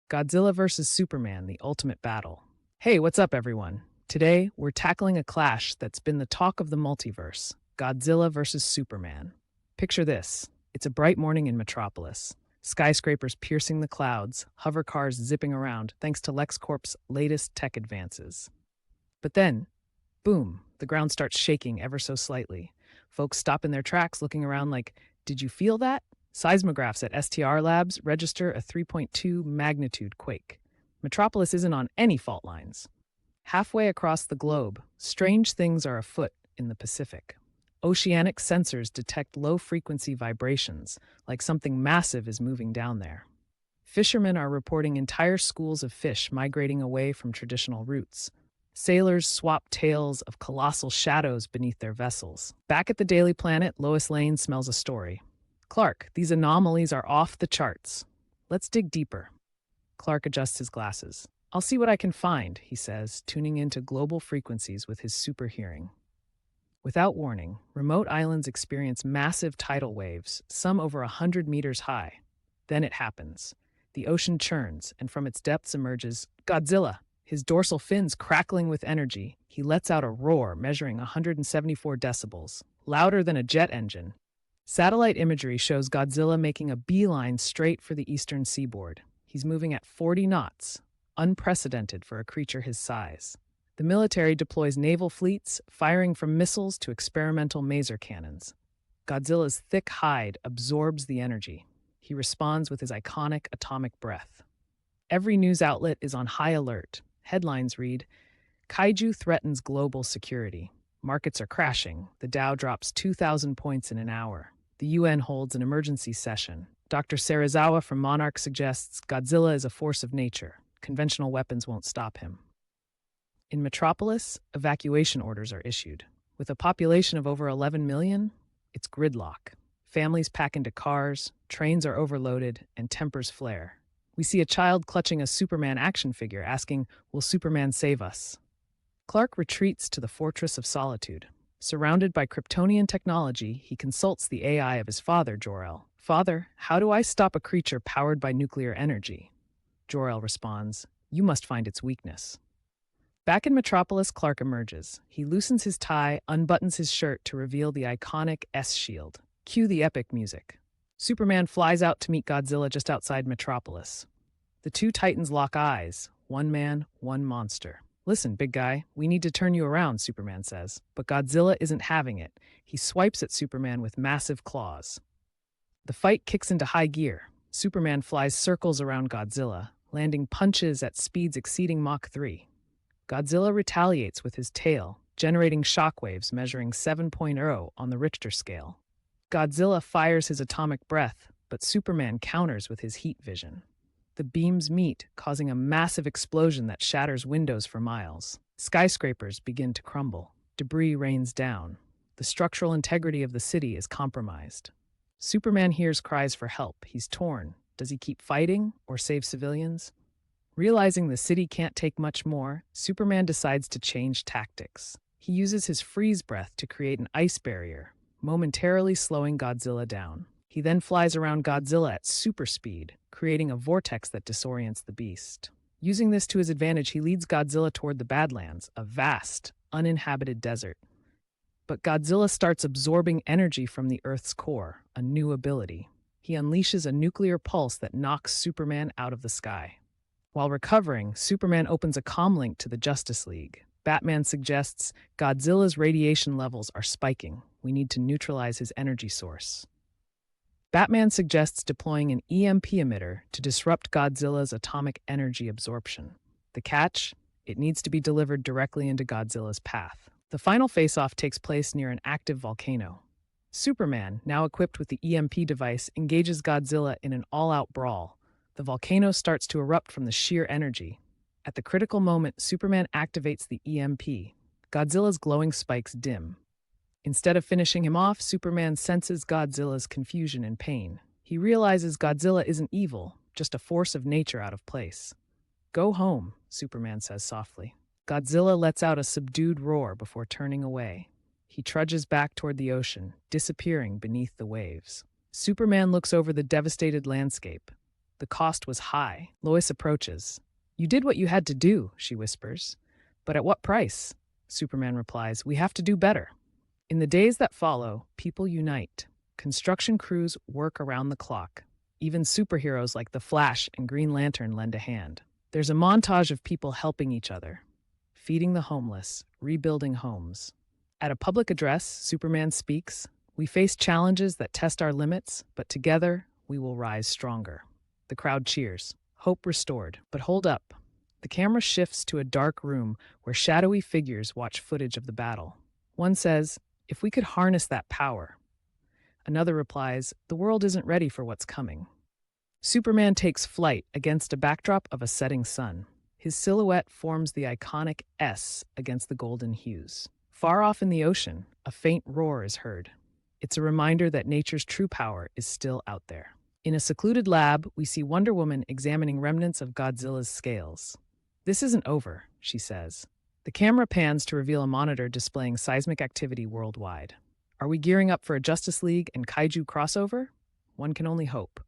Godzilla vs. Superman, the ultimate battle. Hey, what's up, everyone? Today, we're tackling a clash that's been the talk of the multiverse, Godzilla vs. Superman. Picture this. It's a bright morning in Metropolis. Skyscrapers piercing the clouds, hover cars zipping around thanks to LexCorp's latest tech advances. But then, boom, the ground starts shaking ever so slightly. Folks stop in their tracks looking around like, did you feel that? Seismographs at STR Labs register a 3.2 magnitude quake. Metropolis isn't on any fault lines. Halfway across the globe, strange things are afoot in the Pacific. Oceanic sensors detect low-frequency vibrations, like something massive is moving down there. Fishermen are reporting entire schools of fish migrating away from traditional routes. Sailors swap tales of colossal shadows beneath their vessels. Back at the Daily Planet, Lois Lane smells a story. Clark, these anomalies are off the charts. Let's dig deeper. Clark adjusts his glasses. I'll see what I can find, he says, tuning into global frequencies with his super hearing. Without warning, remote islands experience massive tidal waves, some over 100 meters high. Then it happens. The ocean churns, and from its depths emerges Godzilla. His dorsal fins crackling with energy, he lets out a roar measuring 174 decibels, louder than a jet engine. Satellite imagery shows Godzilla making a beeline straight for the eastern seaboard. He's moving at 40 knots, unprecedented for a creature his size. The military deploys naval fleets, firing from missiles to experimental maser cannons. Godzilla's thick hide absorbs the energy. He responds with his iconic atomic breath. Every news outlet is on high alert. Headlines read, Kaiju threatens global security. Markets are crashing. The Dow drops 2,000 points in an hour. The UN holds an emergency session. Dr. Serizawa from Monarch suggests Godzilla is a force of nature. Conventional weapons won't stop him. In Metropolis, evacuation orders are issued. With a population of over 11 million, it's gridlock. Families pack into cars, trains are overloaded, and tempers flare. We see a child clutching a Superman action figure asking, will Superman save us? Clark retreats to the Fortress of Solitude. Surrounded by Kryptonian technology, he consults the AI of his father, Jor-El. Father, how do I stop a creature powered by nuclear energy? Jor-El responds, you must find its weakness. Back in Metropolis, Clark emerges. He loosens his tie, unbuttons his shirt to reveal the iconic S-shield. Cue the epic music. Superman flies out to meet Godzilla just outside Metropolis. The two titans lock eyes. One man, one monster. Listen, big guy, we need to turn you around, Superman says. But Godzilla isn't having it. He swipes at Superman with massive claws. The fight kicks into high gear. Superman flies circles around Godzilla, landing punches at speeds exceeding Mach 3. Godzilla retaliates with his tail, generating shockwaves measuring 7.0 on the Richter scale. Godzilla fires his atomic breath, but Superman counters with his heat vision. The beams meet, causing a massive explosion that shatters windows for miles. Skyscrapers begin to crumble. Debris rains down. The structural integrity of the city is compromised. Superman hears cries for help. He's torn. Does he keep fighting or save civilians? Realizing the city can't take much more, Superman decides to change tactics. He uses his freeze breath to create an ice barrier, momentarily slowing Godzilla down. He then flies around Godzilla at super speed, creating a vortex that disorients the beast. Using this to his advantage, he leads Godzilla toward the Badlands, a vast, uninhabited desert. But Godzilla starts absorbing energy from the Earth's core, a new ability. He unleashes a nuclear pulse that knocks Superman out of the sky. While recovering, Superman opens a comlink to the Justice League. Batman suggests Godzilla's radiation levels are spiking. We need to neutralize his energy source. Batman suggests deploying an EMP emitter to disrupt Godzilla's atomic energy absorption. The catch? It needs to be delivered directly into Godzilla's path. The final face-off takes place near an active volcano. Superman, now equipped with the EMP device, engages Godzilla in an all-out brawl. The volcano starts to erupt from the sheer energy. At the critical moment, Superman activates the EMP. Godzilla's glowing spikes dim. Instead of finishing him off, Superman senses Godzilla's confusion and pain. He realizes Godzilla isn't evil, just a force of nature out of place. Go home, Superman says softly. Godzilla lets out a subdued roar before turning away. He trudges back toward the ocean, disappearing beneath the waves. Superman looks over the devastated landscape. The cost was high. Lois approaches. You did what you had to do, she whispers. But at what price? Superman replies, we have to do better. In the days that follow, people unite. Construction crews work around the clock. Even superheroes like the Flash and Green Lantern lend a hand. There's a montage of people helping each other, feeding the homeless, rebuilding homes. At a public address, Superman speaks, we face challenges that test our limits, but together we will rise stronger. The crowd cheers, hope restored. But hold up. The camera shifts to a dark room where shadowy figures watch footage of the battle. One says, if we could harness that power. Another replies, the world isn't ready for what's coming. Superman takes flight against a backdrop of a setting sun. His silhouette forms the iconic S against the golden hues. Far off in the ocean, a faint roar is heard. It's a reminder that nature's true power is still out there. In a secluded lab, we see Wonder Woman examining remnants of Godzilla's scales. This isn't over, she says. The camera pans to reveal a monitor displaying seismic activity worldwide. Are we gearing up for a Justice League and Kaiju crossover? One can only hope.